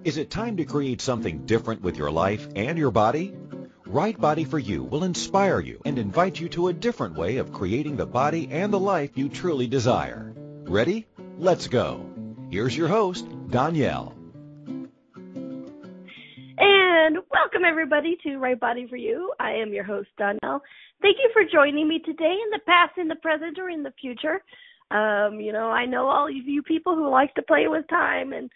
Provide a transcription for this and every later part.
Is it time to create something different with your life and your body? Right Body for You will inspire you and invite you to a different way of creating the body and the life you truly desire. Ready? Let's go. Here's your host, Donnielle. And welcome everybody to Right Body for You. I am your host, Donnielle. Thank you for joining me today in the past, in the present, or in the future. I know all of you people who like to play with time, and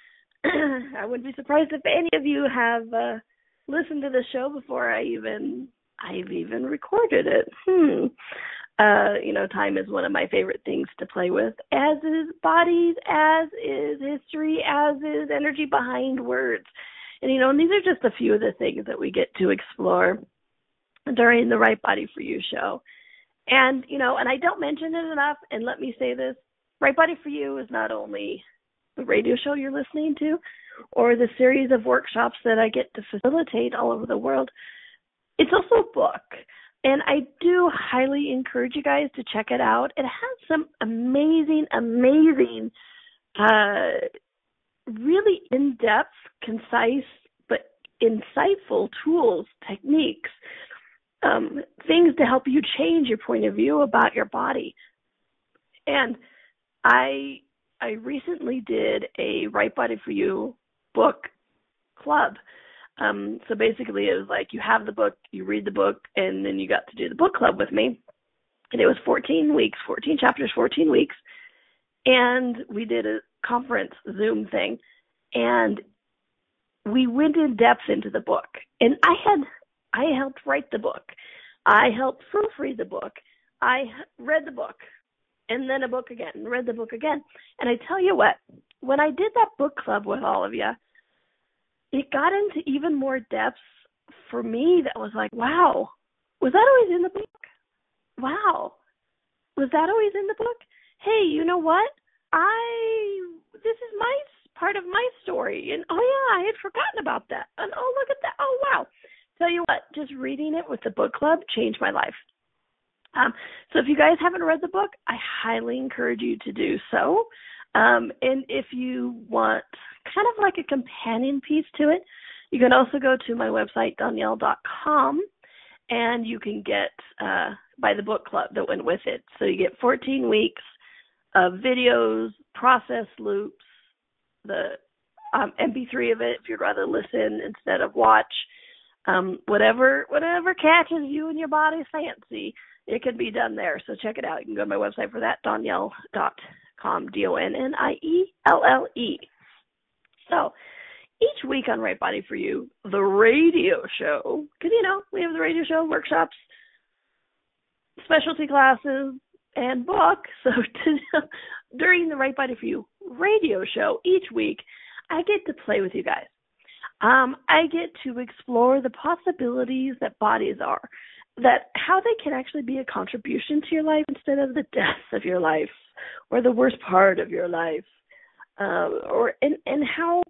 I wouldn't be surprised if any of you have listened to the show before I've even recorded it. Time is one of my favorite things to play with, as is bodies, as is history, as is energy behind words. And these are just a few of the things that we get to explore during the Right Body for You show. And, and I don't mention it enough, and let me say this, Right Body for You is not only the radio show you're listening to or the series of workshops that I get to facilitate all over the world. It's also a book, and I do highly encourage you guys to check it out. It has some amazing, really in-depth, concise, but insightful tools, techniques, things to help you change your point of view about your body. And I recently did a Right Body for You book club. So basically it was like you have the book, you read the book, and then you got to do the book club with me. And it was 14 weeks, 14 chapters, 14 weeks. And we did a conference Zoom thing. And we went in depth into the book. And I helped write the book. I helped proofread the book. I read the book. And then a book again, and read the book again. And I tell you what, when I did that book club with all of you, it got into even more depths for me that was like, wow, was that always in the book? Wow, was that always in the book? Hey, you know what? This is my part of my story. And, oh, yeah, I had forgotten about that. And, oh, look at that. Oh, wow. Tell you what, just reading it with the book club changed my life. So if you guys haven't read the book, I highly encourage you to do so. And if you want kind of like a companion piece to it, you can also go to my website, Donnielle.com, and you can get by the book club that went with it. So you get 14 weeks of videos, process loops, the MP3 of it if you'd rather listen instead of watch. Whatever catches you and your body's fancy, it can be done there. So check it out. You can go to my website for that, Donnielle.com, DONNIELLE. So each week on Right Body for You, the radio show, because, we have the radio show, workshops, specialty classes, and book. So during the Right Body for You radio show each week, I get to play with you guys. I get to explore the possibilities that bodies are, that how they can actually be a contribution to your life instead of the death of your life or the worst part of your life, and how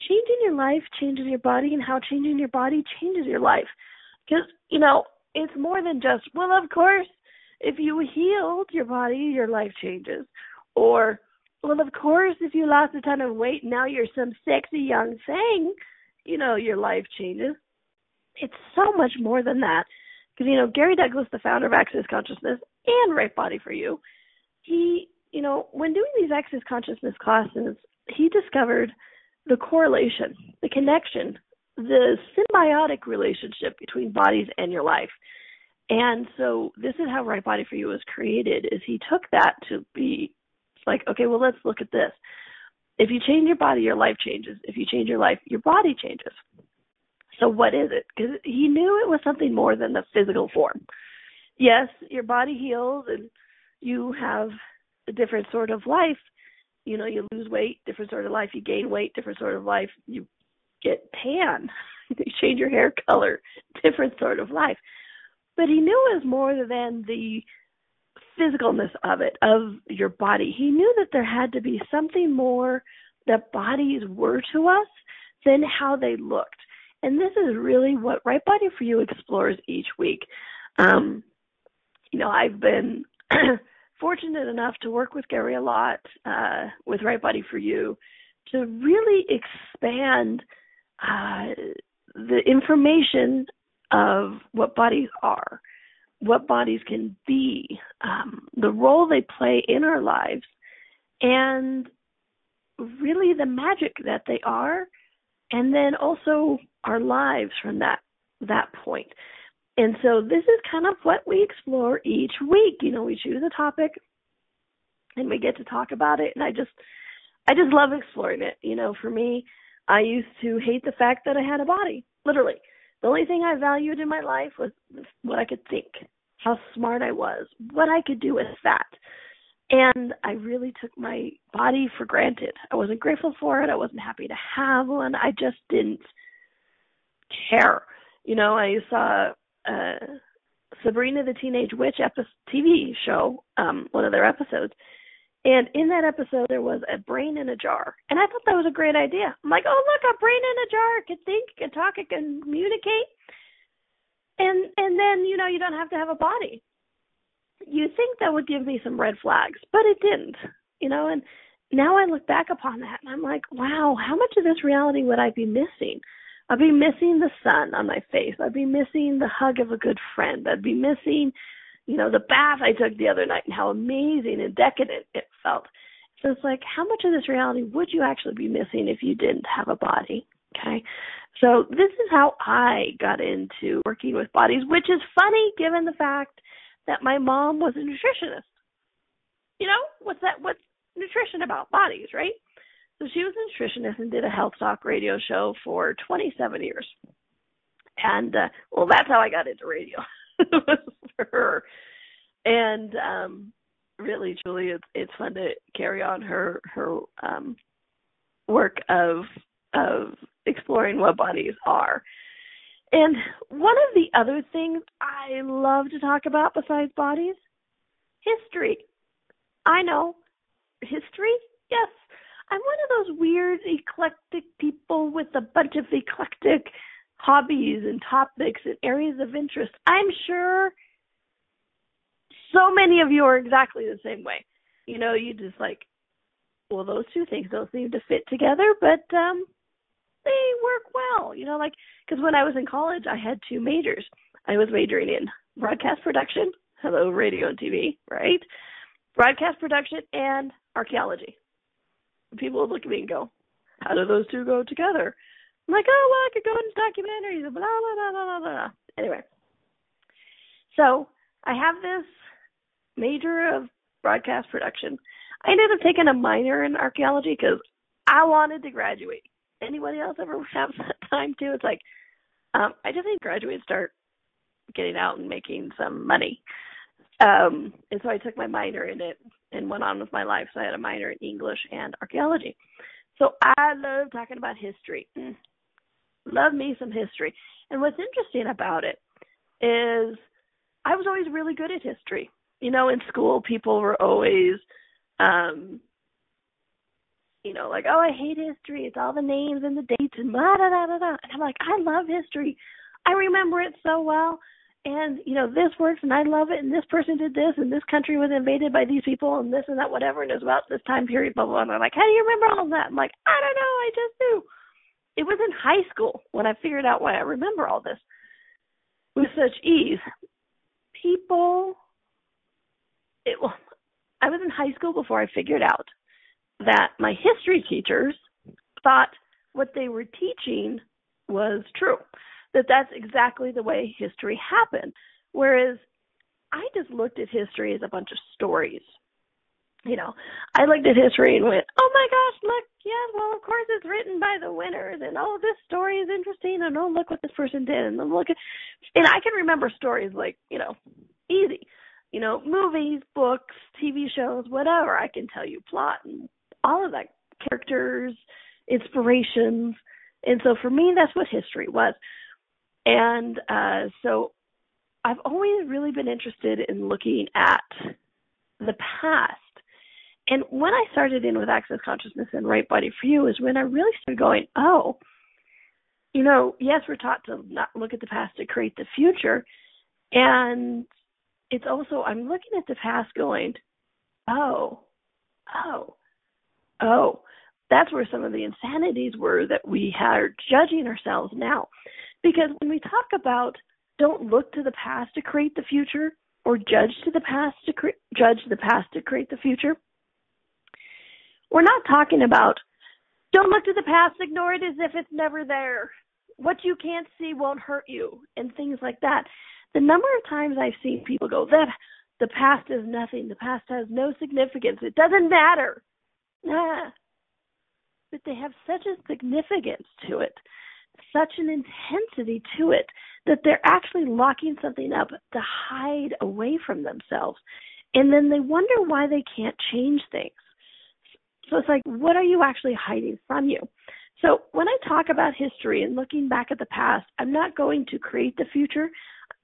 changing your life changes your body and how changing your body changes your life. Because, it's more than just, well, of course, if you healed your body, your life changes. Or, well, of course, if you lost a ton of weight, now you're some sexy young thing, your life changes. It's so much more than that. Because, Gary Douglas, the founder of Access Consciousness and Right Body for You, he, when doing these Access Consciousness classes, he discovered the correlation, the connection, the symbiotic relationship between bodies and your life. And so this is how Right Body for You was created, is he took that to be like, okay, well, let's look at this. If you change your body, your life changes. If you change your life, your body changes. So what is it? Because he knew it was something more than the physical form. Yes, your body heals and you have a different sort of life. You lose weight, different sort of life. You gain weight, different sort of life. You get tan. You change your hair color, different sort of life. But he knew it was more than the physicalness of it, of your body. He knew that there had to be something more that bodies were to us than how they looked. And this is really what Right Body for You explores each week. I've been fortunate enough to work with Gary a lot with Right Body for You to really expand the information of what bodies are, what bodies can be, the role they play in our lives, and really the magic that they are, and then also our lives from that point. And so this is kind of what we explore each week. You know, we choose a topic and we get to talk about it, and I just love exploring it. You know, for me, I used to hate the fact that I had a body, literally. The only thing I valued in my life was what I could think, how smart I was, what I could do with that. And I really took my body for granted. I wasn't grateful for it. I wasn't happy to have one. I just didn't care. You know, I saw Sabrina the Teenage Witch TV show, one of their episodes. And in that episode, there was a brain in a jar. And I thought that was a great idea. I'm like, oh, look, a brain in a jar. It can think, it can talk, it can communicate. And then, you know, you don't have to have a body. You think that would give me some red flags, but it didn't, you know. And now I look back upon that, and I'm like, wow, how much of this reality would I be missing? I'd be missing the sun on my face. I'd be missing the hug of a good friend. I'd be missing, you know, the bath I took the other night and how amazing and decadent it felt. So it's like, how much of this reality would you actually be missing if you didn't have a body? Okay. So this is how I got into working with bodies, which is funny given the fact that my mom was a nutritionist. You know, what's nutrition about? Bodies, right? So she was a nutritionist and did a health talk radio show for 27 years. And, well, that's how I got into radio. For her. And really, truly, it's fun to carry on her work of exploring what bodies are. And one of the other things I love to talk about besides bodies, history. I know, history, yes. I'm one of those weird, eclectic people with a bunch of eclectic hobbies and topics and areas of interest. I'm sure so many of you are exactly the same way. You know, you just like, well, those two things don't seem to fit together, but they work well. You know, like, because when I was in college, I had two majors. I was majoring in broadcast production, hello, radio and TV, right? Broadcast production and archaeology. People would look at me and go, how do those two go together? I'm like, oh, well, I could go into documentaries and blah, blah, blah, blah, blah. Anyway, so I have this major of broadcast production. I ended up taking a minor in archaeology because I wanted to graduate. Anybody else ever have that time too? It's like, I just need to graduate and start getting out and making some money. And so I took my minor in it and went on with my life. So I had a minor in English and archaeology. So I love talking about history. Love me some history. And what's interesting about it is I was always really good at history. You know, in school, people were always, you know, like, oh, I hate history. It's all the names and the dates and blah, blah, blah, blah, blah. And I'm like, I love history. I remember it so well. And, you know, this works and I love it. And this person did this and this country was invaded by these people and this and that, whatever. And it was about this time period, blah, blah, blah. And I'm like, how do you remember all of that? I'm like, I don't know. I just do. It was in high school when I figured out why I remember all this with such ease. I was in high school before I figured out that my history teachers thought what they were teaching was true, that that's exactly the way history happened. Whereas I just looked at history as a bunch of stories. You know, I looked at history and went, oh my gosh, look, yeah, well, of course it's written by the winners, and oh, this story is interesting, and oh, look what this person did, and and I can remember stories like, you know, easy. You know, movies, books, TV shows, whatever. I can tell you plot and all of that, characters, inspirations. And so for me, that's what history was. And so I've always really been interested in looking at the past. And when I started in with Access Consciousness and Right Body for You is when I really started going, oh, you know, yes, we're taught to not look at the past to create the future. And it's also, I'm looking at the past going, oh, that's where some of the insanities were that we are judging ourselves now. Because when we talk about don't look to the past to create the future, or judge the past to create the future, we're not talking about don't look to the past, ignore it as if it's never there. What you can't see won't hurt you, and things like that. The number of times I've seen people go, that the past is nothing, the past has no significance, it doesn't matter. Nah. But they have such a significance to it, such an intensity to it, that they're actually locking something up to hide away from themselves. And then they wonder why they can't change things. So it's like, what are you actually hiding from you? So when I talk about history and looking back at the past, I'm not going to create the future.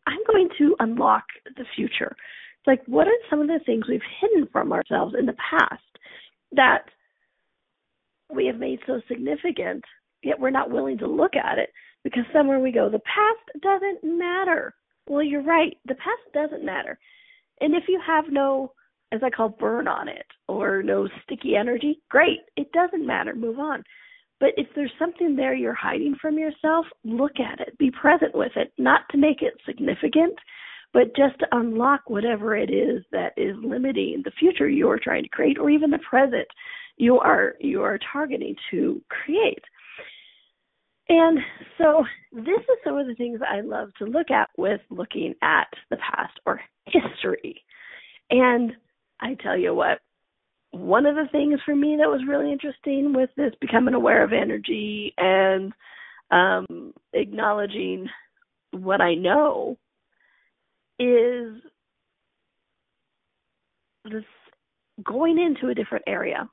I'm going to unlock the future. It's like, what are some of the things we've hidden from ourselves in the past that we have made so significant, yet we're not willing to look at it because somewhere we go, the past doesn't matter. Well, you're right. The past doesn't matter. And if you have no, as I call, burn on it or no sticky energy, great. It doesn't matter. Move on. But if there's something there you're hiding from yourself, look at it. Be present with it, not to make it significant, but just to unlock whatever it is that is limiting the future you're trying to create, or even the present you are targeting to create. And so this is some of the things I love to look at with looking at the past or history. And I tell you what, one of the things for me that was really interesting with this becoming aware of energy and acknowledging what I know is this going into a different area,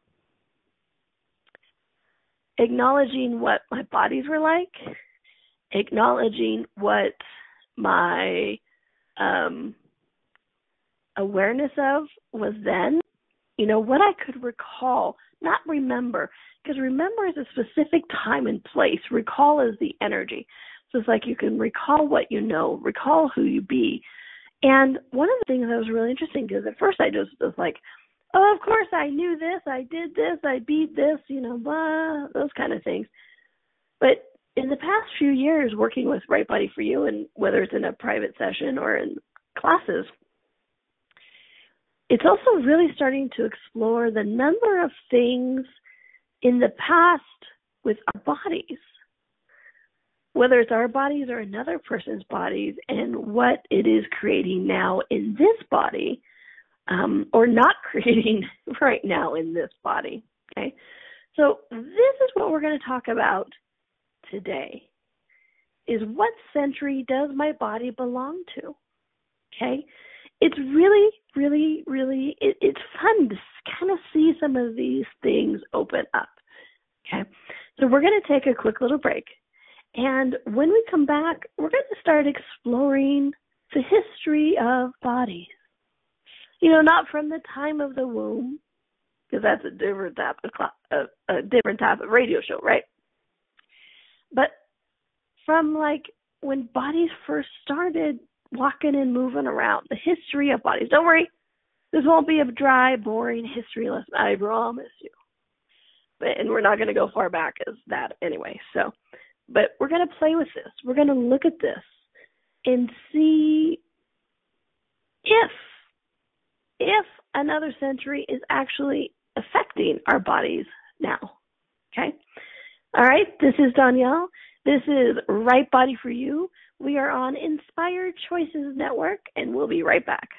acknowledging what my bodies were like, acknowledging what my awareness of was then, you know, what I could recall, not remember, because remember is a specific time and place. Recall is the energy. So it's like you can recall what you know, recall who you be. And one of the things that was really interesting, because at first I just was like, oh, of course I knew this, I did this, I beat this, you know, blah, those kind of things. But in the past few years working with Right Body for You, and whether it's in a private session or in classes, it's also really starting to explore the number of things in the past with our bodies, whether it's our bodies or another person's bodies, and what it is creating now in this body, or not creating right now in this body, okay? So this is what we're going to talk about today, is what century does my body belong to, okay? It's really, really, really, it's fun to kind of see some of these things open up, okay? So we're going to take a quick little break. And when we come back, we're going to start exploring the history of bodies. You know, not from the time of the womb, because that's a different type of radio show, right? But from like when bodies first started walking and moving around, the history of bodies. Don't worry, this won't be a dry, boring history lesson, I promise you. And we're not going to go far back as that anyway. So, but we're going to play with this. We're going to look at this and see if another century is actually affecting our bodies now. Okay? All right, this is Donnielle. This is Right Body for You. We are on Inspired Choices Network, and we'll be right back.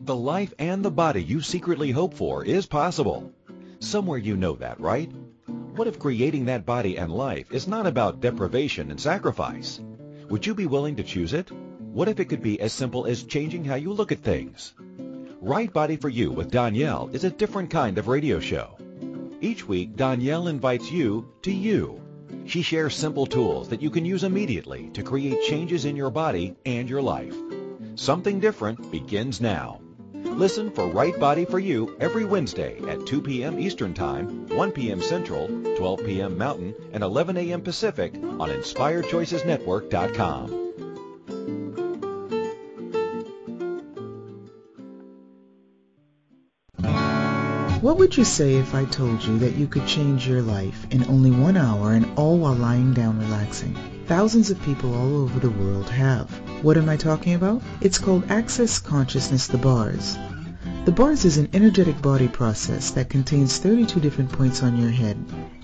The life and the body you secretly hope for is possible. Somewhere you know that, right? What if creating that body and life is not about deprivation and sacrifice? Would you be willing to choose it? What if it could be as simple as changing how you look at things? Right Body for You with Donnielle is a different kind of radio show. Each week, Donnielle invites you to you. She shares simple tools that you can use immediately to create changes in your body and your life. Something different begins now. Listen for Right Body for You every Wednesday at 2 p.m. Eastern Time, 1 p.m. Central, 12 p.m. Mountain, and 11 a.m. Pacific on InspiredChoicesNetwork.com. What would you say if I told you that you could change your life in only 1 hour and all while lying down relaxing? Thousands of people all over the world have. What am I talking about? It's called Access Consciousness, the bars. The bars is an energetic body process that contains 32 different points on your head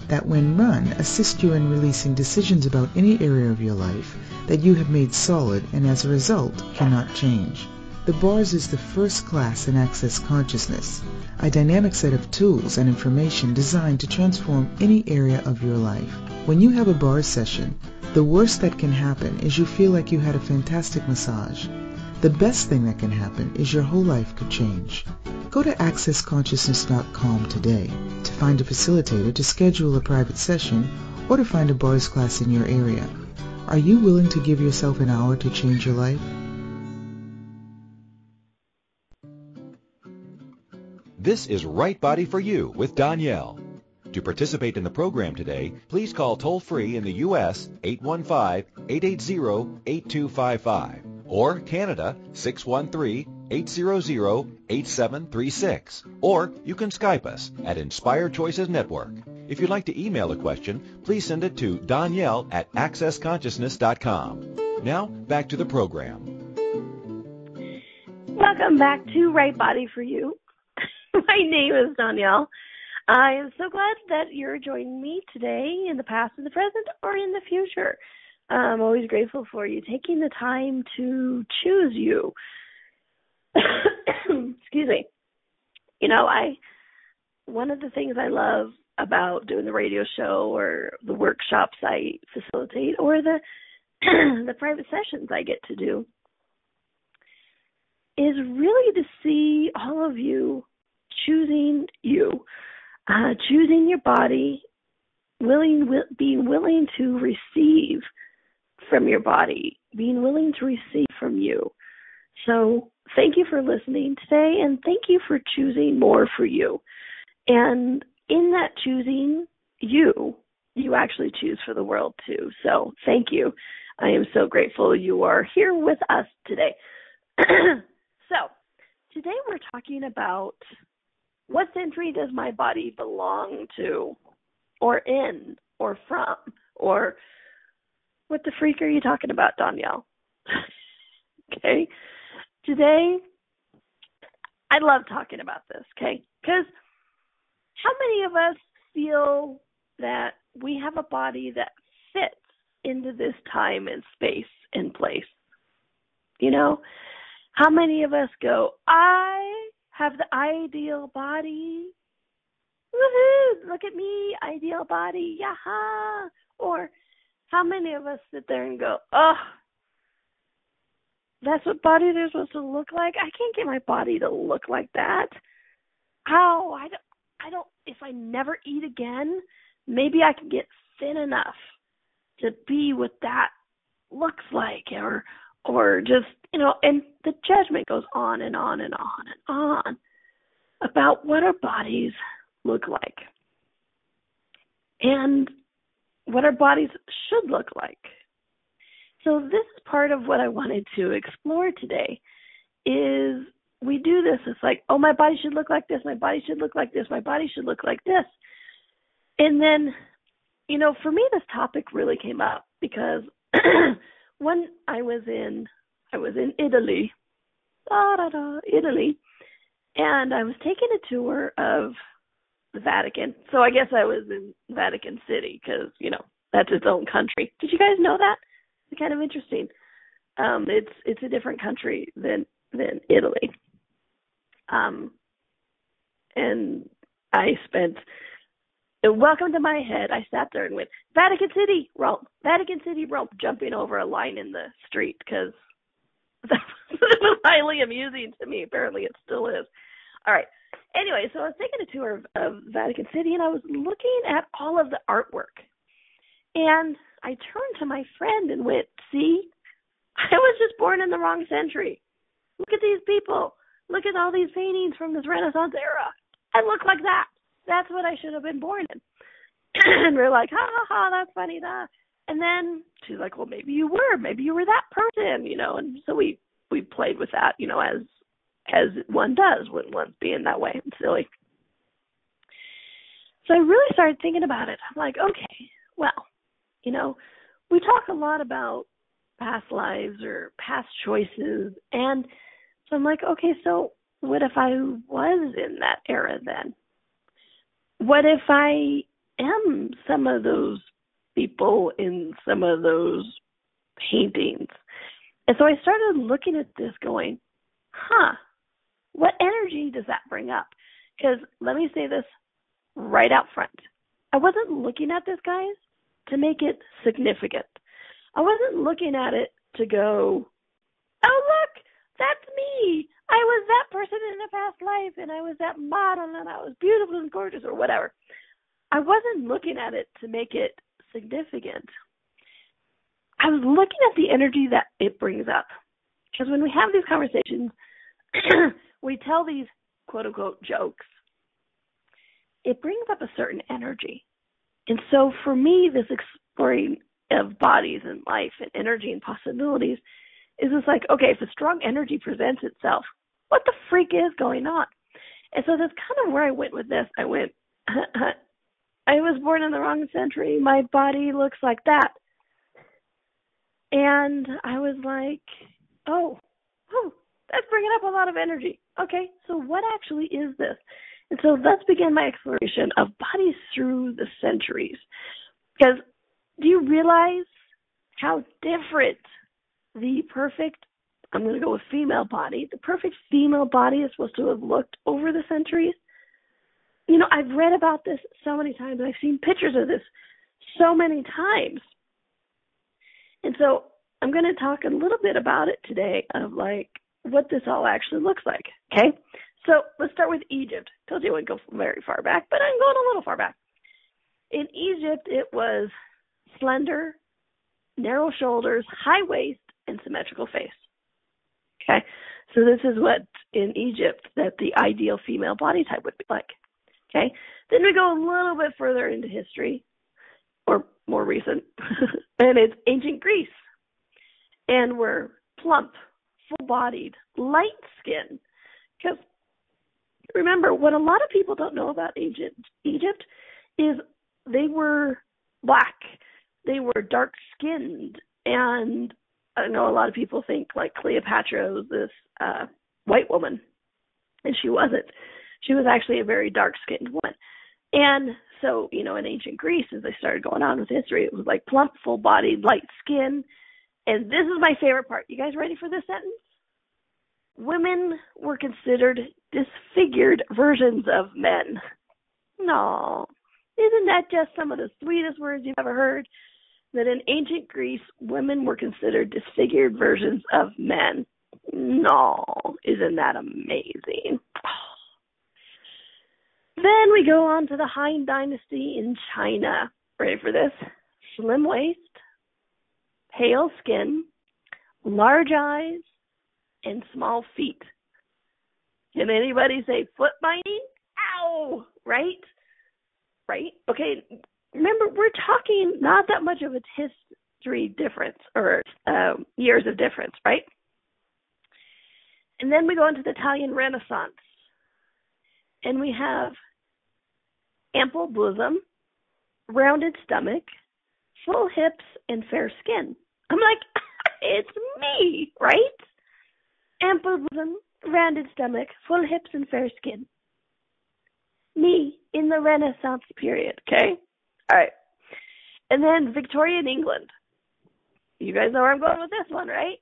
that when run assist you in releasing decisions about any area of your life that you have made solid and as a result cannot change. The bars is the first class in Access Consciousness, a dynamic set of tools and information designed to transform any area of your life. When you have a bar session, the worst that can happen is you feel like you had a fantastic massage. The best thing that can happen is your whole life could change. Go to accessconsciousness.com today to find a facilitator to schedule a private session or to find a bars class in your area. Are you willing to give yourself an hour to change your life? This is Right Body for You with Donnielle. To participate in the program today, please call toll-free in the U.S. 815-880-8255 or Canada 613-800-8736. Or you can Skype us at Inspired Choices Network. If you'd like to email a question, please send it to Donnielle at accessconsciousness.com. Now, back to the program. Welcome back to Right Body for You. My name is Donnielle. I am so glad that you're joining me today in the past, in the present, or in the future. I'm always grateful for you taking the time to choose you. Excuse me. You know, one of the things I love about doing the radio show or the workshops I facilitate or the the private sessions I get to do is really to see all of you choosing you, choosing your body, being willing to receive from your body, being willing to receive from you. So thank you for listening today, and thank you for choosing more for you. And in that choosing you actually choose for the world too. So thank you. I am so grateful you are here with us today. So today we're talking about what century does my body belong to, or in, or from, or what the freak are you talking about, Donnielle? Okay. Today, I love talking about this, okay? Because how many of us feel that we have a body that fits into this time and space and place? You know? How many of us go, I have the ideal body. Woohoo! Look at me, ideal body. Yaha! Or how many of us sit there and go, oh, that's what bodies are supposed to look like? I can't get my body to look like that. How? I don't, if I never eat again, maybe I can get thin enough to be what that looks like, or just, you know, and the judgment goes on and on and on and on about what our bodies look like and what our bodies should look like. So this is part of what I wanted to explore today is we do this. It's like, oh, my body should look like this. My body should look like this. My body should look like this. And then, you know, for me, this topic really came up because when I was in Italy, Italy, and I was taking a tour of the Vatican. So I guess I was in Vatican City because, you know, that's its own country. Did you guys know that? It's kind of interesting. It's a different country than Italy. And I spent, welcome to my head, I sat there and went, Vatican City, Rome, jumping over a line in the street because that was highly amusing to me. Apparently it still is. All right. Anyway, so I was taking a tour of Vatican City, and I was looking at all of the artwork. And I turned to my friend and went, see, I was just born in the wrong century. Look at these people. Look at all these paintings from this Renaissance era. I look like that. That's what I should have been born in. And we're like, ha, ha, ha, that's funny, that. And then she's like, well, maybe you were that person, you know. And so we played with that, you know, as one does when one's being that way and silly. So I really started thinking about it. I'm like, okay, well, we talk a lot about past lives or past choices. And so I'm like, okay, so what if I was in that era then? What if I am some of those people in some of those paintings? And so I started looking at this going, what energy does that bring up? Because let me say this right out front. I wasn't looking at this, guys, to make it significant. I wasn't looking at it to go, oh, look, that's me. I was that person in a past life, and I was that model, and I was beautiful and gorgeous, or whatever. I wasn't looking at it to make it significant. I was looking at the energy that it brings up. Because when we have these conversations, we tell these quote-unquote jokes. It brings up a certain energy. And so for me, this exploring of bodies and life and energy and possibilities is just like, okay, if a strong energy presents itself, what the freak is going on? And so that's kind of where I went with this. I went, I was born in the wrong century. My body looks like that. And I was like, oh, that's bringing up a lot of energy. Okay, so what actually is this? And so let's begin my exploration of bodies through the centuries. Because do you realize how different the perfect, I'm going to go with female body, the perfect female body is supposed to have looked over the centuries? I've read about this so many times. I've seen pictures of this so many times. And so I'm going to talk a little bit about it today of like what this all actually looks like. Okay? So let's start with Egypt. Told you I wouldn't go very far back, but I'm going a little far back. In Egypt, it was slender, narrow shoulders, high waist, and symmetrical face. Okay? So this is what in Egypt that the ideal female body type would be like. Okay? Then we go a little bit further into history, or more recent, and it's ancient Greece. And we're plump, full-bodied, light-skinned. Because remember, what a lot of people don't know about ancient Egypt is they were black. They were dark-skinned. And I know a lot of people think like Cleopatra was this white woman, and she wasn't. She was actually a very dark-skinned woman. And so, in ancient Greece, as they started going on with history, it was like plump, full-bodied, light skin. And this is my favorite part. You guys ready for this sentence? Women were considered disfigured versions of men. No. Isn't that just some of the sweetest words you've ever heard? That in ancient Greece, women were considered disfigured versions of men. No. Isn't that amazing? Then we go on to the Han Dynasty in China. Ready for this? Slim waist, pale skin, large eyes, and small feet. Can anybody say foot binding? Ow! Right? Right? Okay, remember, we're talking not that much of a history difference or years of difference, right? And then we go into the Italian Renaissance. And we have ample bosom, rounded stomach, full hips, and fair skin. I'm like, it's me, right? Ample bosom, rounded stomach, full hips, and fair skin. Me in the Renaissance period, okay? All right. And then Victorian England. You guys know where I'm going with this one, right?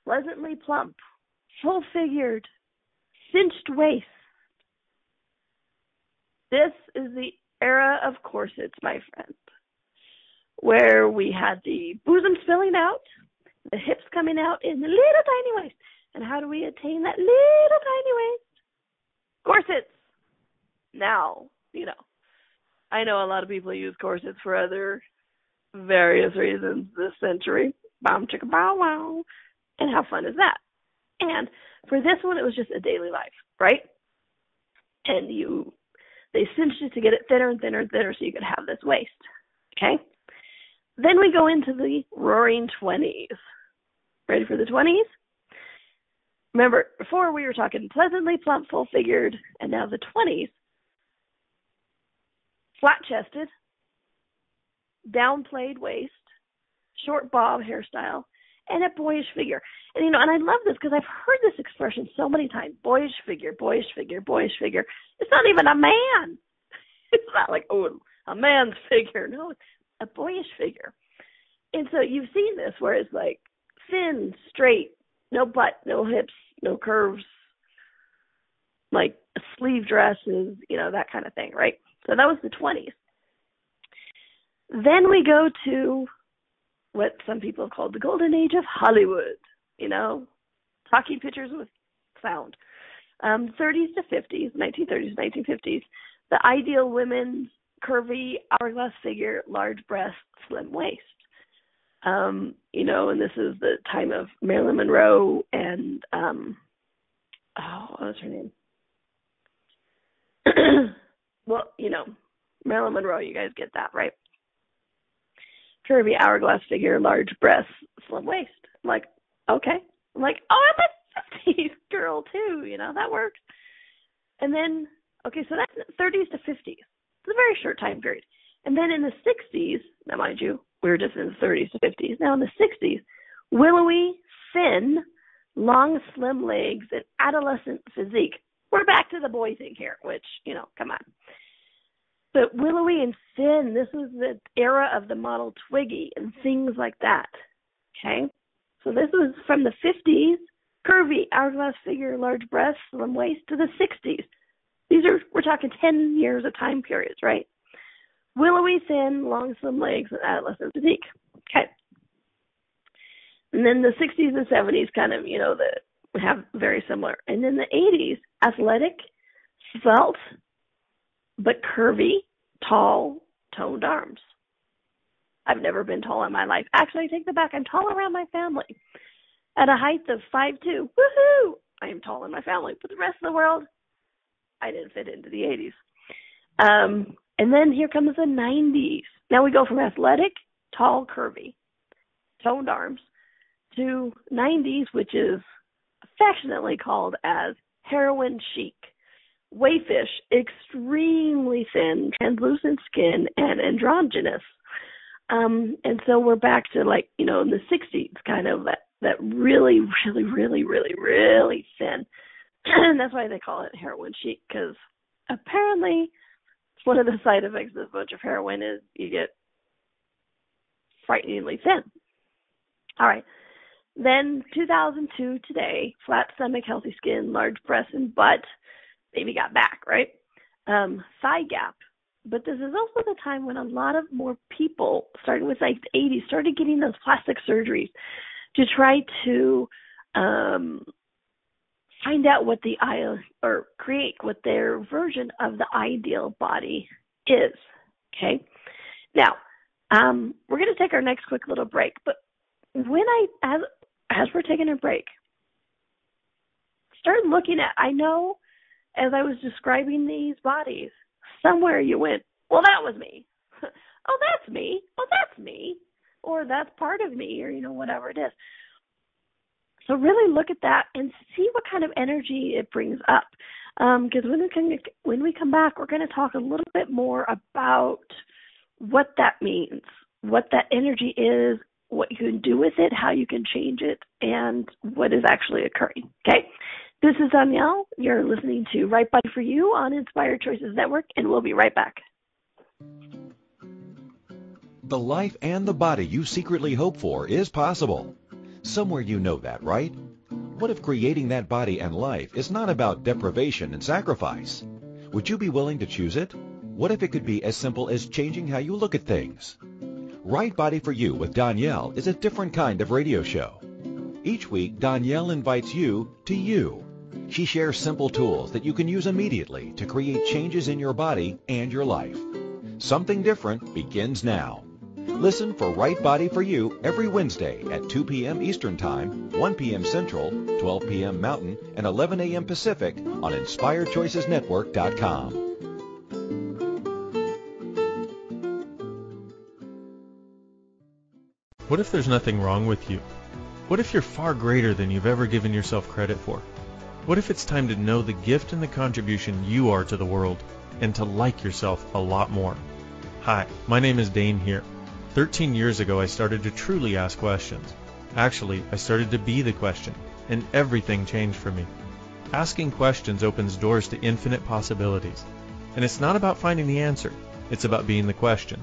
Pleasantly plump, full-figured, cinched waist. This is the era of corsets, my friend, where we had the bosom spilling out, the hips coming out in the little tiny waist. And how do we attain that little tiny waist? Corsets. Now, I know a lot of people use corsets for other various reasons this century. Bam, chicka, bow, wow. And how fun is that? And for this one, it was just a daily life, right? And they cinched it to get it thinner and thinner and thinner so you could have this waist, okay? Then we go into the roaring 20s. Ready for the 20s? Remember, before we were talking pleasantly plump, full-figured, and now the 20s. flat-chested, downplayed waist, short bob hairstyle, and a boyish figure. And, and I love this because I've heard this expression so many times, boyish figure, boyish figure, boyish figure. It's not even a man. It's not like, oh, a man's figure. No, it's a boyish figure. And so you've seen this where it's like thin, straight, no butt, no hips, no curves, like sleeve dresses, that kind of thing, right? So that was the 20s. Then we go to what some people have called the golden age of Hollywood, talking pictures with sound. 30s to 50s, 1930s, 1950s, the ideal women's curvy, hourglass figure, large breast, slim waist. And this is the time of Marilyn Monroe and, what was her name? Well, Marilyn Monroe, you guys get that, right? Curvy, hourglass figure, large breasts, slim waist. I'm like, okay. I'm like, oh, I'm a 50s girl too, that works. And then, okay, so that's 30s to 50s. It's a very short time period. And then in the 60s, now mind you, we were just in the 30s to 50s. Now in the 60s, willowy, thin, long, slim legs, and adolescent physique. We're back to the boy thing here, which, come on. But willowy and thin, this is the era of the model Twiggy and things like that, okay? So this was from the 50s, curvy, hourglass figure, large breasts, slim waist, to the 60s. We're talking 10 years of time periods, right? Willowy, thin, long, slim legs, and adolescent physique, okay? And then the 60s and 70s kind of, have very similar. And then the 80s, athletic, svelte, but curvy, tall, toned arms. I've never been tall in my life. Actually, I take that back. I'm tall around my family. At a height of 5'2", woohoo! I am tall in my family. But the rest of the world, I didn't fit into the 80s. And then here comes the 90s. Now we go from athletic, tall, curvy, toned arms, to 90s, which is affectionately called as heroin chic. Wayfish, extremely thin, translucent skin, and androgynous. And so we're back to in the 60s, kind of that really, really, really, really, really thin. And that's why they call it heroin chic, because apparently one of the side effects of a bunch of heroin is you get frighteningly thin. All right. Then 2002 today, flat stomach, healthy skin, large breasts and butt. Baby got back, right? Thigh gap. But this is also the time when a lot of more people, starting with the 80s, started getting those plastic surgeries to try to find out what or create what their version of the ideal body is. Okay? Now, we're going to take our next quick little break. But when as we're taking a break, start looking at, I know, as I was describing these bodies, somewhere you went, well, that was me. Oh, that's me. Oh, that's me. Or that's part of me, or, whatever it is. So really look at that and see what kind of energy it brings up. Because when we come back, we're going to talk a little bit more about what that means, what that energy is, what you can do with it, how you can change it, and what is actually occurring. Okay? This is Donnielle. You're listening to Right Body for You on Inspired Choices Network, and we'll be right back. The life and the body you secretly hope for is possible. Somewhere you know that, right? What if creating that body and life is not about deprivation and sacrifice? Would you be willing to choose it? What if it could be as simple as changing how you look at things? Right Body for You with Donnielle is a different kind of radio show. Each week, Donnielle invites you to you. She shares simple tools that you can use immediately to create changes in your body and your life. Something different begins now. Listen for Right Body for You every Wednesday at 2 p.m. Eastern Time, 1 p.m. Central, 12 p.m. Mountain, and 11 a.m. Pacific on InspiredChoicesNetwork.com. What if there's nothing wrong with you? What if you're far greater than you've ever given yourself credit for? What if it's time to know the gift and the contribution you are to the world and to like yourself a lot more? Hi, my name is Dane here. 13 years ago I started to truly ask questions. Actually, I started to be the question, and everything changed for me. Asking questions opens doors to infinite possibilities. And it's not about finding the answer, it's about being the question.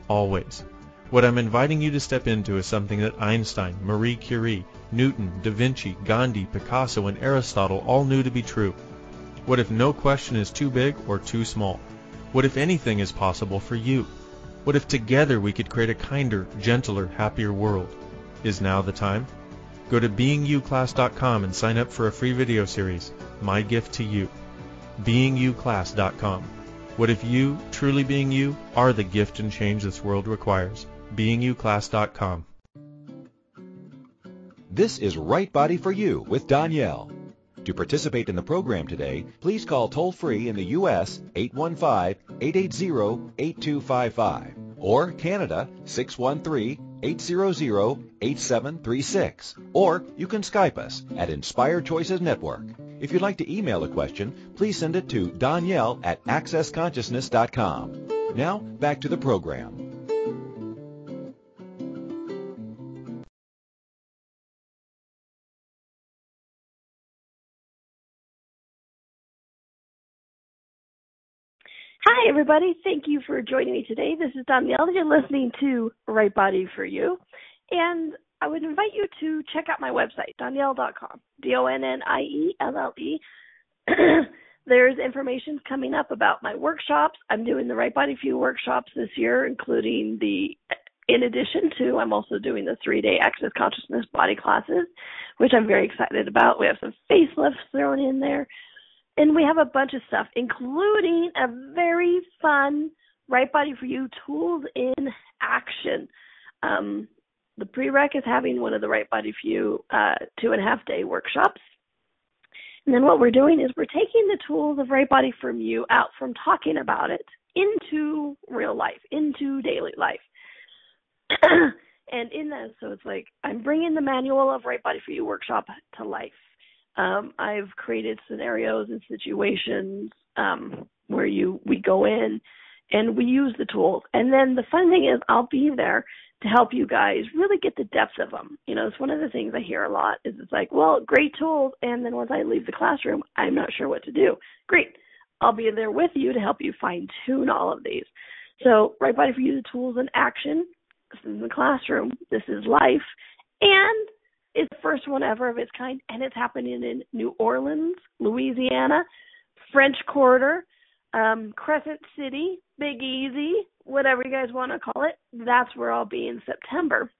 Always. What I'm inviting you to step into is something that Einstein, Marie Curie, Newton, Da Vinci, Gandhi, Picasso, and Aristotle all knew to be true. What if no question is too big or too small? What if anything is possible for you? What if together we could create a kinder, gentler, happier world? Is now the time? Go to beingyouclass.com and sign up for a free video series, My Gift to You. beingyouclass.com. What if you, truly being you, are the gift and change this world requires? beingyouclass.com. This is Right Body for You with Donnielle. To participate in the program today, please call toll-free in the U.S. 815-880-8255 or Canada 613-800-8736. Or you can Skype us at Inspired Choices Network. If you'd like to email a question, please send it to Donnielle@accessconsciousness.com. Now, back to the program. Hi, everybody. Thank you for joining me today. This is Donnielle. You're listening to Right Body for You. And I would invite you to check out my website, Donnielle.com, Donnielle. There's information coming up about my workshops. I'm doing the Right Body for You workshops this year, including in addition to, I'm also doing the 3-day Access Consciousness body classes, which I'm very excited about. We have some facelifts thrown in there. And we have a bunch of stuff, including a very fun Right Body for You tools in action. The prereq is having one of the Right Body for You 2.5-day workshops. And then what we're doing is we're taking the tools of Right Body for You out from talking about it into real life, into daily life. And in that, so it's like I'm bringing the manual of Right Body for You workshop to life. I've created scenarios and situations where we go in and we use the tools. And then the fun thing is I'll be there to help you guys really get the depth of them. You know, it's one of the things I hear a lot is it's like, well, great tools. And then once I leave the classroom, I'm not sure what to do. Great. I'll be there with you to help you fine tune all of these. So Right Body for You, the tools in action. This is the classroom. This is life. And it's the first one ever of its kind, and it's happening in New Orleans, Louisiana, French Quarter, Crescent City, Big Easy, whatever you guys want to call it. That's where I'll be in September.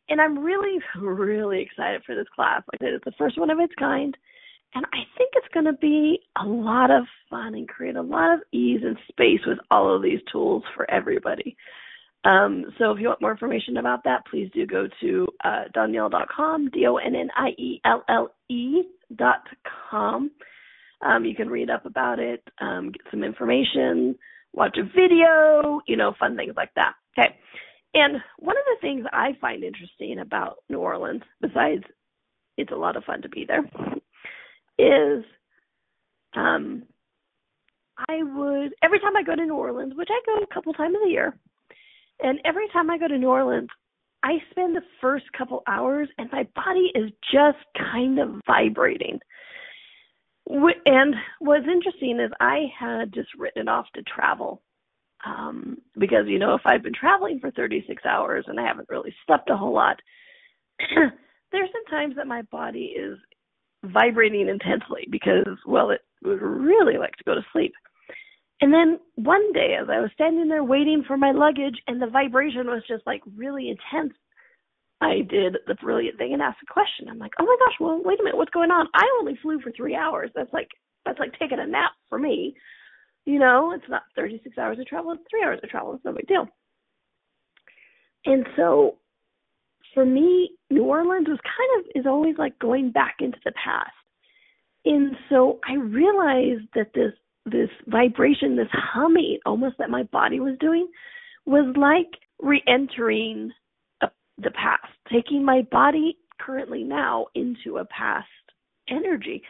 And I'm really, really excited for this class. Like I said, it's the first one of its kind, and I think it's going to be a lot of fun and create a lot of ease and space with all of these tools for everybody. So if you want more information about that, please do go to Donnielle.com, Donnielle.com. You can read up about it, get some information, watch a video, fun things like that. Okay. And one of the things I find interesting about New Orleans, besides it's a lot of fun to be there, is every time I go to New Orleans, which I go a couple times a year, and every time I go to New Orleans, I spend the first couple hours and my body is just kind of vibrating. And what's interesting is I had just written it off to travel because, if I've been traveling for 36 hours and I haven't really slept a whole lot, there's some times that my body is vibrating intensely because, well, it would really like to go to sleep. And then one day as I was standing there waiting for my luggage and the vibration was just like really intense, I did the brilliant thing and asked a question. I'm like, oh my gosh, well, wait a minute, what's going on? I only flew for 3 hours. That's like taking a nap for me. It's not 36 hours of travel, it's 3 hours of travel. It's no big deal. And so for me, New Orleans is always like going back into the past. And so I realized that this vibration, this humming almost that my body was doing was like re-entering the past, taking my body currently now into a past energy.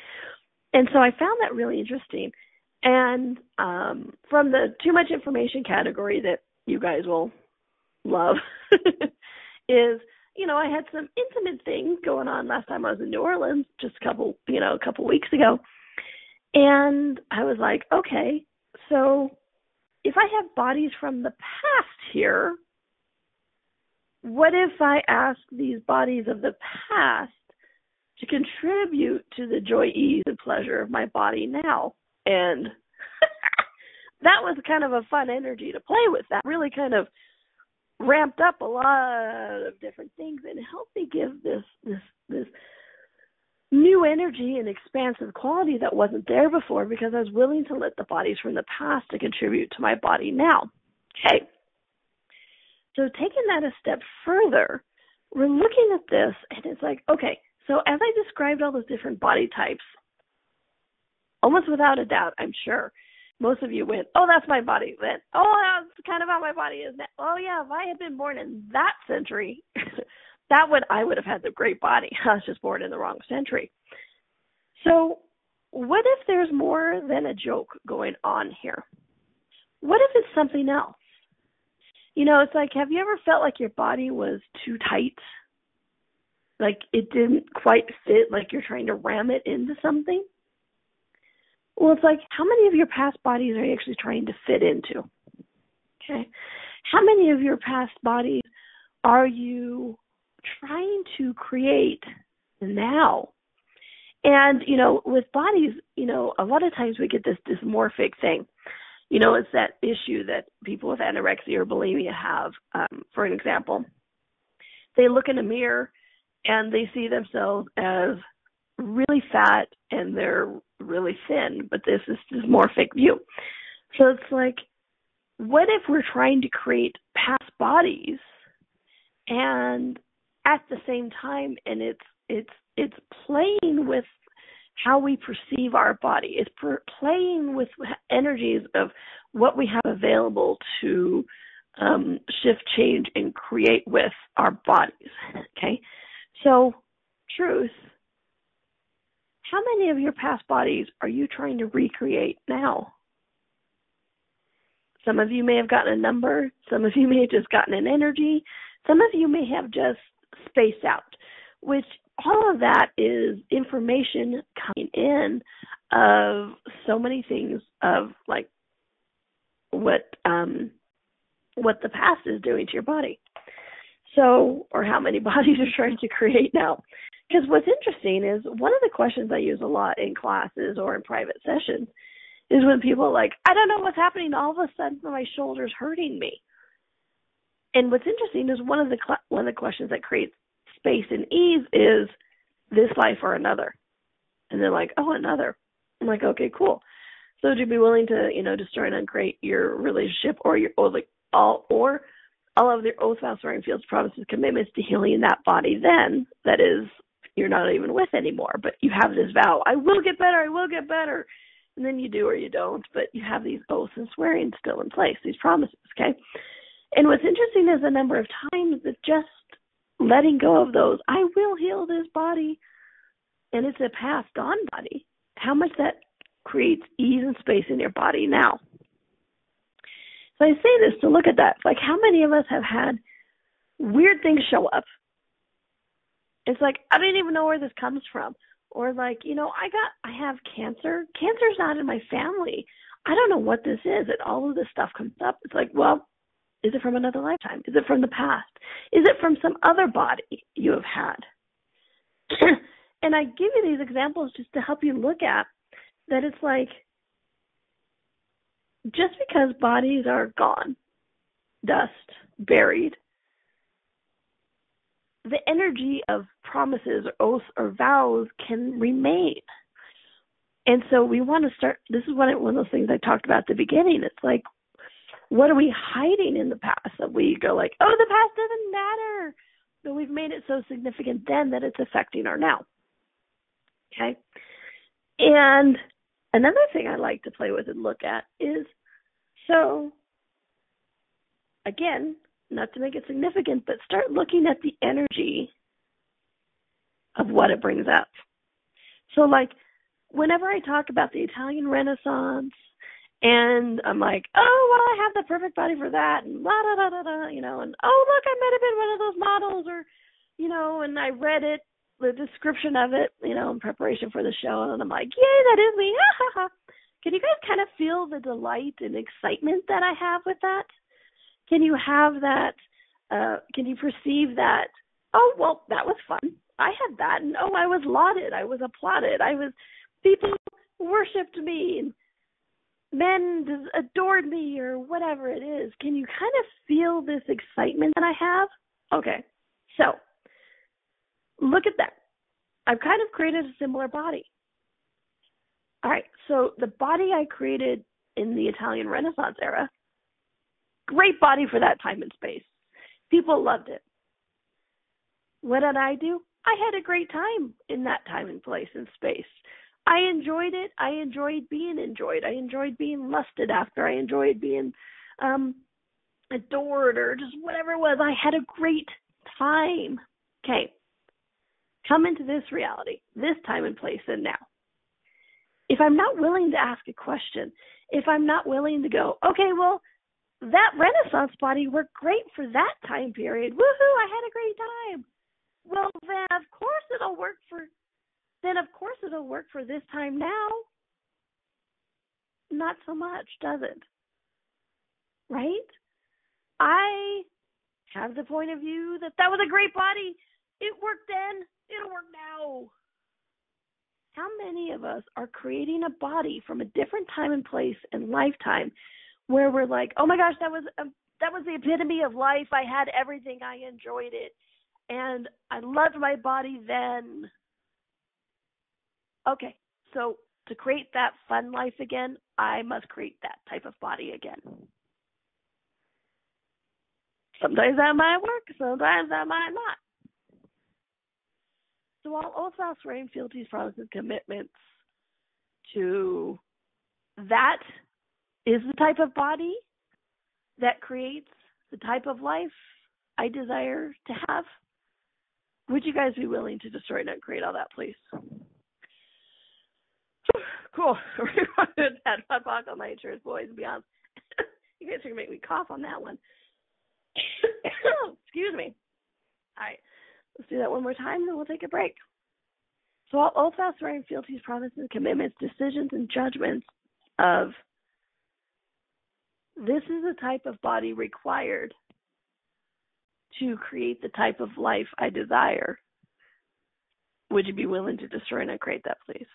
And so I found that really interesting. And from the too much information category that you guys will love is, I had some intimate things going on last time I was in New Orleans, just a couple weeks ago. And I was like, okay, so if I have bodies from the past here, what if I ask these bodies of the past to contribute to the joy, ease, and pleasure of my body now? And that was kind of a fun energy to play with. That really kind of ramped up a lot of different things and helped me give this new energy and expansive quality that wasn't there before, because I was willing to let the bodies from the past to contribute to my body now. Okay. So taking that a step further, we're looking at this and it's like, okay, so as I described all those different body types, almost without a doubt, I'm sure most of you went, oh, that's my body. Then, oh, that's kind of how my body is now. Oh, yeah, if I had been born in that century, I would have had the great body. I was just born in the wrong century. So what if there's more than a joke going on here? What if it's something else? It's like, have you ever felt like your body was too tight? Like it didn't quite fit, like you're trying to ram it into something? Well, it's like, how many of your past bodies are you actually trying to fit into? Okay. How many of your past bodies are you trying to create now? And, with bodies, a lot of times we get this dysmorphic thing. It's that issue that people with anorexia or bulimia have. For an example, they look in a mirror and they see themselves as really fat and they're really thin, but this is dysmorphic view. So it's like, what if we're trying to create past bodies and at the same time, and it's playing with how we perceive our body. It's playing with energies of what we have available to shift, change, and create with our bodies. Okay? So, truth, how many of your past bodies are you trying to recreate now? Some of you may have gotten a number. Some of you may have just gotten an energy. Some of you may have just spaced out, which all of that is information coming in of so many things of like what the past is doing to your body. So, or how many bodies you're trying to create now. Because what's interesting is one of the questions I use a lot in classes or in private sessions is when people are like, I don't know what's happening. All of a sudden my shoulder's hurting me. And what's interesting is one of the questions that creates space and ease is this life or another. And they're like, oh, another. I'm like, okay, cool. So would you be willing to, destroy and uncreate your relationship or all of their oath, vows, swearing, fields, promises, commitments to healing that body then, that is, you're not even with anymore, but you have this vow, I will get better, I will get better. And then you do or you don't, but you have these oaths and swearing still in place, these promises, okay? And what's interesting is the number of times that just letting go of those, I will heal this body, and it's a passed on body, how much that creates ease and space in your body now. So I say this to look at that. It's like, how many of us have had weird things show up? It's like, I don't even know where this comes from. Or like, I have cancer. Cancer's not in my family. I don't know what this is. And all of this stuff comes up. It's like, well, is it from another lifetime? Is it from the past? Is it from some other body you have had? And I give you these examples just to help you look at that. It's like, just because bodies are gone, dust, buried, the energy of promises or oaths or vows can remain. And so we want to start, this is one of those things I talked about at the beginning. It's like, what are we hiding in the past that we go like, oh, the past doesn't matter. But we've made it so significant then that it's affecting our now. Okay? And another thing I like to play with and look at is, so, again, not to make it significant, but start looking at the energy of what it brings up. So, like, whenever I talk about the Italian Renaissance And I'm like, oh, well, I have the perfect body for that, and blah, blah, blah, blah, blah, and oh, look, I might have been one of those models, or, and I read it, the description of it, in preparation for the show, and I'm like, yay, that is me, ha, ha, ha. Can you guys kind of feel the delight and excitement that I have with that? Can you have that, can you perceive that, oh, well, that was fun, I had that, and oh, I was lauded, I was applauded, people worshipped me, and men adored me, or whatever it is. Can you kind of feel this excitement that I have? Okay, so look at that. I've kind of created a similar body. All right, so the body I created in the Italian Renaissance era, great body for that time and space. People loved it. What did I do? I had a great time in that time and place and space. I enjoyed it. I enjoyed being enjoyed. I enjoyed being lusted after. I enjoyed being adored, or just whatever it was. I had a great time. Okay. Come into this reality, this time and place and now. If I'm not willing to ask a question, if I'm not willing to go, okay, well, that Renaissance body worked great for that time period. Woohoo, I had a great time. Well, then of course it'll work for this time now. Not so much, does it? Right? I have the point of view that was a great body. It worked then. It'll work now. How many of us are creating a body from a different time and place and lifetime where we're like, oh my gosh, that was the epitome of life. I had everything. I enjoyed it. And I loved my body then. Okay, so to create that fun life again, I must create that type of body again. Sometimes that might work, sometimes that might not. So while oath, vows, swearing, fealties, promises, commitments to that is the type of body that creates the type of life I desire to have, would you guys be willing to destroy and create all that, please? Cool. That hot box on my insurance, boys and beyond. You guys are going to make me cough on that one. Excuse me. All right. Let's do that one more time, then we'll take a break. So all oath, vows, swearing, fealties, promises, commitments, decisions, and judgments of this is the type of body required to create the type of life I desire. Would you be willing to destroy and create that, please?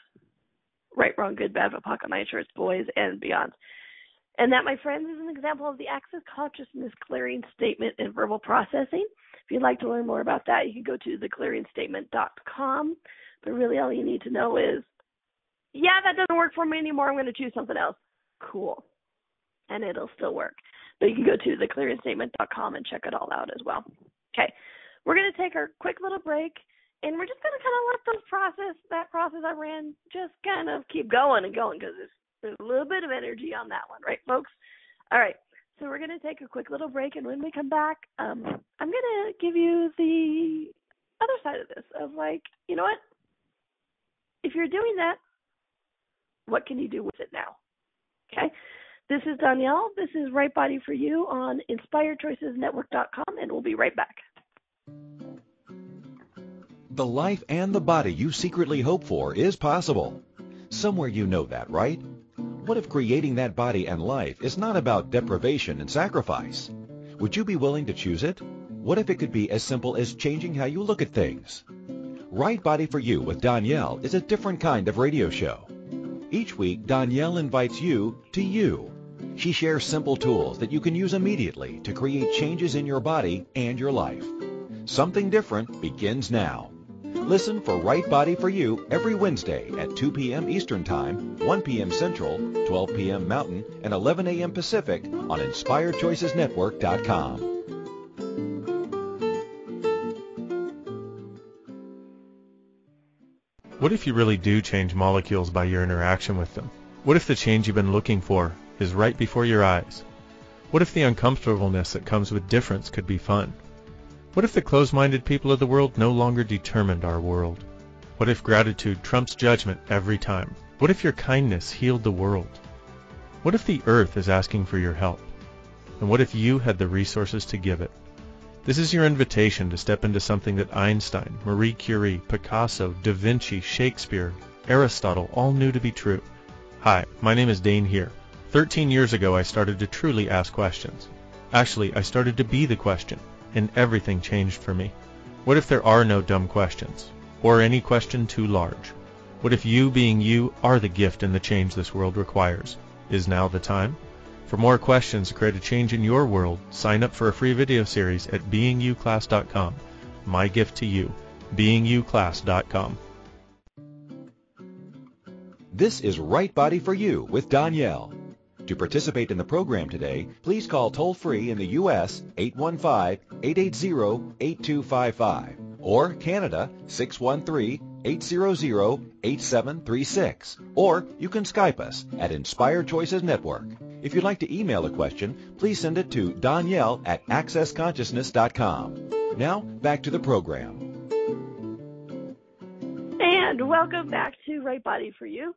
Right, wrong, good, bad, but pocket, my insurance, boys, and beyond. And that, my friends, is an example of the Access Consciousness Clearing Statement and Verbal Processing. If you'd like to learn more about that, you can go to theclearingstatement.com. But really all you need to know is, yeah, that doesn't work for me anymore. I'm going to choose something else. Cool. And it'll still work. But you can go to theclearingstatement.com and check it all out as well. Okay. We're going to take our quick little break, and we're just going to kind of let that process I ran just kind of keep going and going, because there's a little bit of energy on that one, right, folks? All right. So we're going to take a quick little break, and when we come back, I'm going to give you the other side of this of like, you know what? If you're doing that, what can you do with it now? Okay? This is Donnielle. This is Right Body for You on InspiredChoicesNetwork.com, and we'll be right back. The life and the body you secretly hope for is possible. Somewhere you know that, right? What if creating that body and life is not about deprivation and sacrifice? Would you be willing to choose it? What if it could be as simple as changing how you look at things? Right Body for You with Donnielle is a different kind of radio show. Each week, Donnielle invites you to you. She shares simple tools that you can use immediately to create changes in your body and your life. Something different begins now. Listen for Right Body for You every Wednesday at 2 p.m. Eastern Time, 1 p.m. Central, 12 p.m. Mountain, and 11 a.m. Pacific on InspiredChoicesNetwork.com. What if you really do change molecules by your interaction with them? What if the change you've been looking for is right before your eyes? What if the uncomfortableness that comes with difference could be fun? What if the closed-minded people of the world no longer determined our world? What if gratitude trumps judgment every time? What if your kindness healed the world? What if the earth is asking for your help? And what if you had the resources to give it? This is your invitation to step into something that Einstein, Marie Curie, Picasso, Da Vinci, Shakespeare, Aristotle all knew to be true. Hi, my name is Dane here. 13 years ago I started to truly ask questions. Actually, I started to be the question, and everything changed for me. What if there are no dumb questions, or any question too large? What if you being you are the gift and the change this world requires? Is now the time? For more questions to create a change in your world, sign up for a free video series at beingyouclass.com. My gift to you, beingyouclass.com. This is Right Body for You with Donnielle. To participate in the program today, please call toll-free in the U.S. 815-880-8255 or Canada 613-800-8736. Or you can Skype us at Inspired Choices Network. If you'd like to email a question, please send it to Donnielle@accessconsciousness.com. Now, back to the program. And welcome back to Right Body for You.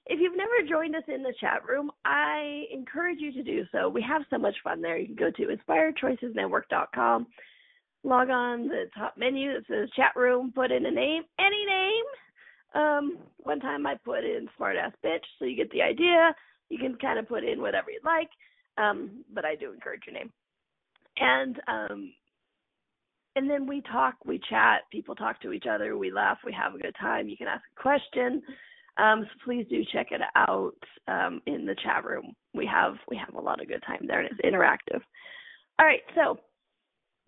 If you've never joined us in the chat room, I encourage you to do so. We have so much fun there. You can go to inspiredchoicesnetwork.com, log on the top menu that says chat room, put in a name, any name. One time I put in smartass bitch, so you get the idea. You can kind of put in whatever you'd like, but I do encourage your name. And then we talk, we chat, people talk to each other, we laugh, we have a good time. You can ask a question. So please do check it out in the chat room. We have a lot of good time there, and it's interactive. All right, so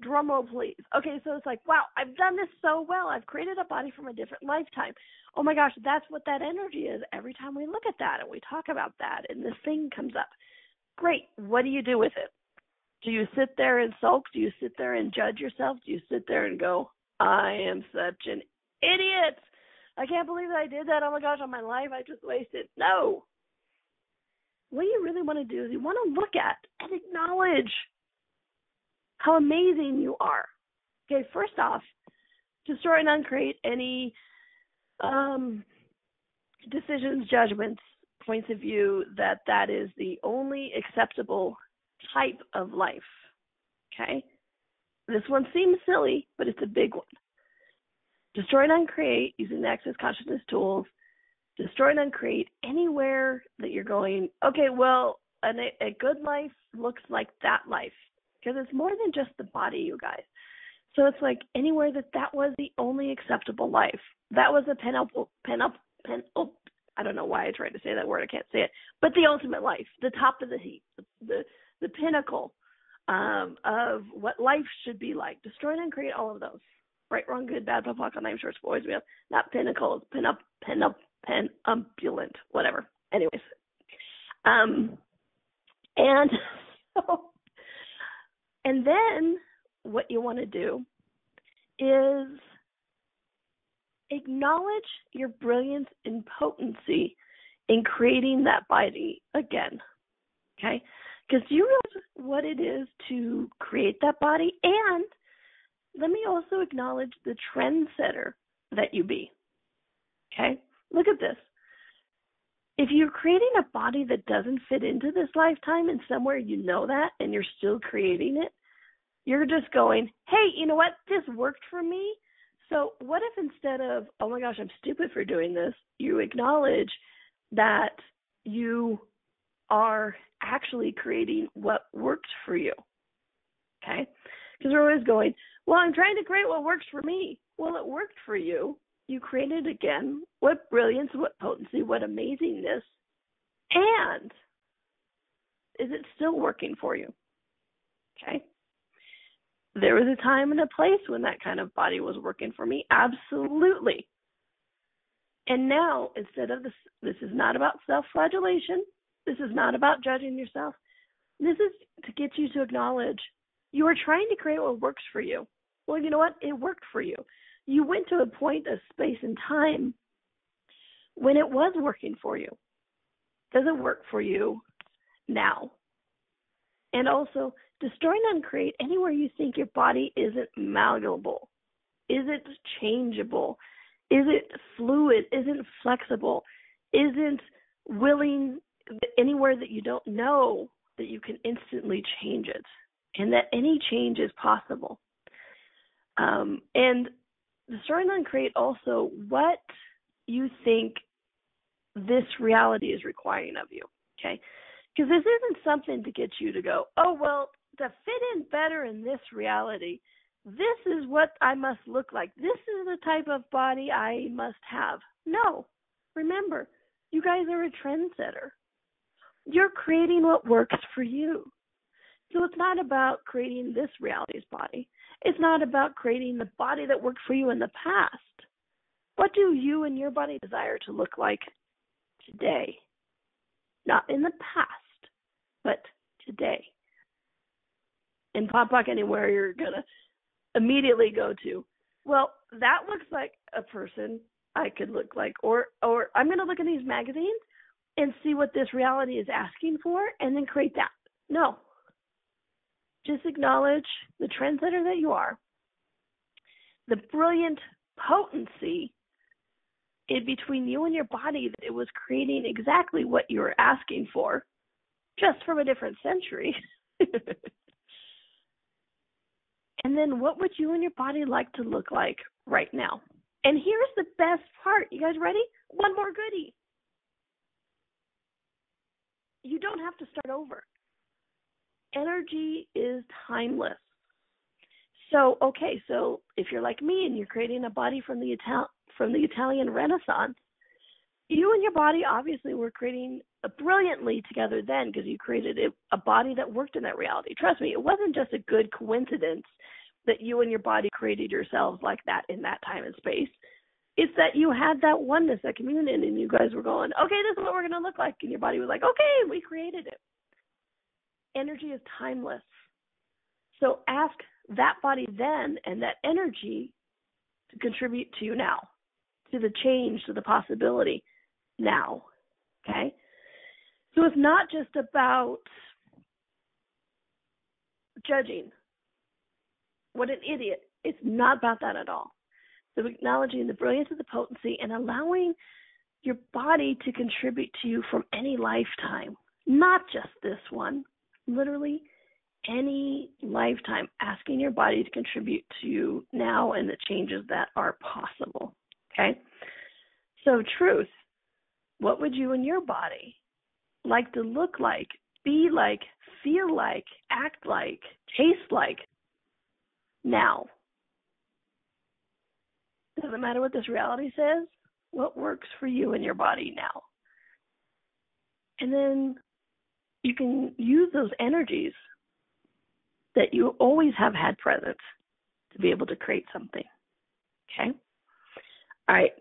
drum roll, please. Okay, so it's like, wow, I've done this so well. I've created a body from a different lifetime. Oh my gosh, that's what that energy is every time we look at that and we talk about that and this thing comes up. Great. What do you do with it? Do you sit there and sulk? Do you sit there and judge yourself? Do you sit there and go, I am such an idiot. I can't believe that I did that. Oh my gosh, on my life, I just wasted. No. What you really want to do is you want to look at and acknowledge how amazing you are. Okay, first off, destroy and uncreate any decisions, judgments, points of view that is the only acceptable type of life. Okay? This one seems silly, but it's a big one. Destroy and uncreate using the Access Consciousness tools. Destroy and uncreate anywhere that you're going, okay, well, a good life looks like that life. Because it's more than just the body, you guys. So it's like anywhere that was the only acceptable life. That was a I don't know why I tried to say that word. I can't say it. But the ultimate life, the top of the heap, the pinnacle of what life should be like. Destroy and uncreate all of those. Right, wrong, good, bad, pop, pop, name, shorts, boys, we have not pinnacle, penumpulant, whatever. Anyways. And so, and then what you want to do is acknowledge your brilliance and potency in creating that body again. Okay? Because you realize what it is to create that body, and let me also acknowledge the trendsetter that you be. Okay? Look at this. If you're creating a body that doesn't fit into this lifetime and somewhere you know that and you're still creating it, you're just going, hey, you know what? This worked for me. So what if instead of, oh my gosh, I'm stupid for doing this, you acknowledge that you are actually creating what works for you. Okay? Because we're always going, well, I'm trying to create what works for me. Well, it worked for you. You created it again. What brilliance, what potency, what amazingness. And is it still working for you? Okay. There was a time and a place when that kind of body was working for me. Absolutely. And now, instead of this is not about self-flagellation. This is not about judging yourself. This is to get you to acknowledge you are trying to create what works for you. Well, you know what? It worked for you. You went to a point of space and time when it was working for you. Does it work for you now? And also, destroy and uncreate anywhere you think your body isn't malleable. Is it changeable? Is it fluid? Isn't flexible? Isn't willing anywhere that you don't know, that you can instantly change it, and that any change is possible. And the storyline create also what you think this reality is requiring of you, okay? Because this isn't something to get you to go, oh, well, to fit in better in this reality, this is what I must look like. This is the type of body I must have. No. Remember, you guys are a trendsetter. You're creating what works for you. So it's not about creating this reality's body. It's not about creating the body that worked for you in the past. What do you and your body desire to look like today? Not in the past, but today. And Pop Pop Anywhere, you're going to immediately go to, well, that looks like a person I could look like. Or I'm going to look in these magazines and see what this reality is asking for and then create that. No. Just acknowledge the trendsetter that you are, the brilliant potency in between you and your body that it was creating exactly what you were asking for, just from a different century. And then what would you and your body like to look like right now? And here's the best part. You guys ready? One more goodie. You don't have to start over. Energy is timeless. So if you're like me and you're creating a body from the Italian Renaissance, you and your body obviously were creating brilliantly together then, because you created a body that worked in that reality. Trust me, it wasn't just a good coincidence that you and your body created yourselves like that in that time and space. It's that you had that oneness, that communion, and you guys were going, okay, this is what we're going to look like. And your body was like, okay, we created it. Energy is timeless. So ask that body then and that energy to contribute to you now, to the change, to the possibility now, okay? So it's not just about judging. What an idiot. It's not about that at all. So acknowledging the brilliance of the potency and allowing your body to contribute to you from any lifetime, not just this one, literally any lifetime, asking your body to contribute to you now and the changes that are possible, okay? So truth, what would you and your body like to look like, be like, feel like, act like, taste like now? Doesn't matter what this reality says, what works for you and your body now? And then you can use those energies that you always have had present to be able to create something, okay? All right.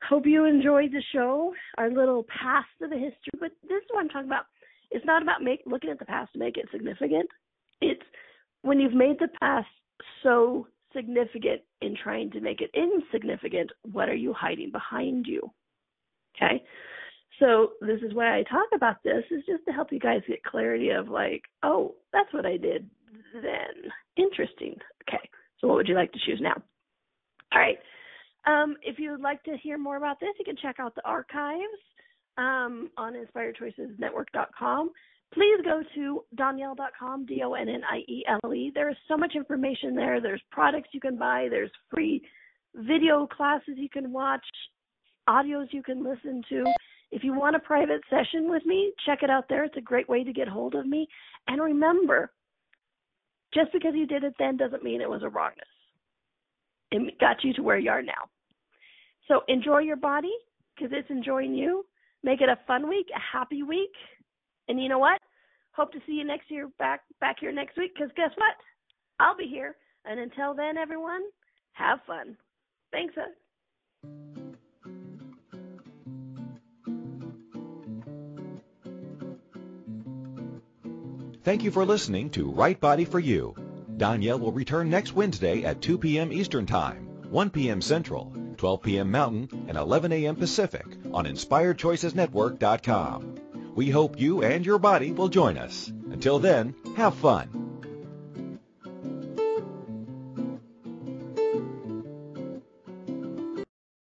Hope you enjoyed the show, our little past of the history, but this is what I'm talking about. It's not about looking at the past to make it significant. It's when you've made the past so significant in trying to make it insignificant, what are you hiding behind you? Okay? So this is why I talk about this, is just to help you guys get clarity of like, oh, that's what I did then. Interesting. Okay. So what would you like to choose now? All right. If you would like to hear more about this, you can check out the archives on InspiredChoicesNetwork.com. Please go to Donnielle.com, Donniele. There is so much information there. There's products you can buy. There's free video classes you can watch, audios you can listen to. If you want a private session with me, check it out there. It's a great way to get hold of me. And remember, just because you did it then doesn't mean it was a wrongness. It got you to where you are now. So enjoy your body because it's enjoying you. Make it a fun week, a happy week. And you know what? Hope to see you next year back here next week, because guess what? I'll be here. And until then, everyone, have fun. Thanks. Thank you for listening to Right Body for You. Donnielle will return next Wednesday at 2 p.m. Eastern Time, 1 p.m. Central, 12 p.m. Mountain, and 11 a.m. Pacific on InspiredChoicesNetwork.com. We hope you and your body will join us. Until then, have fun.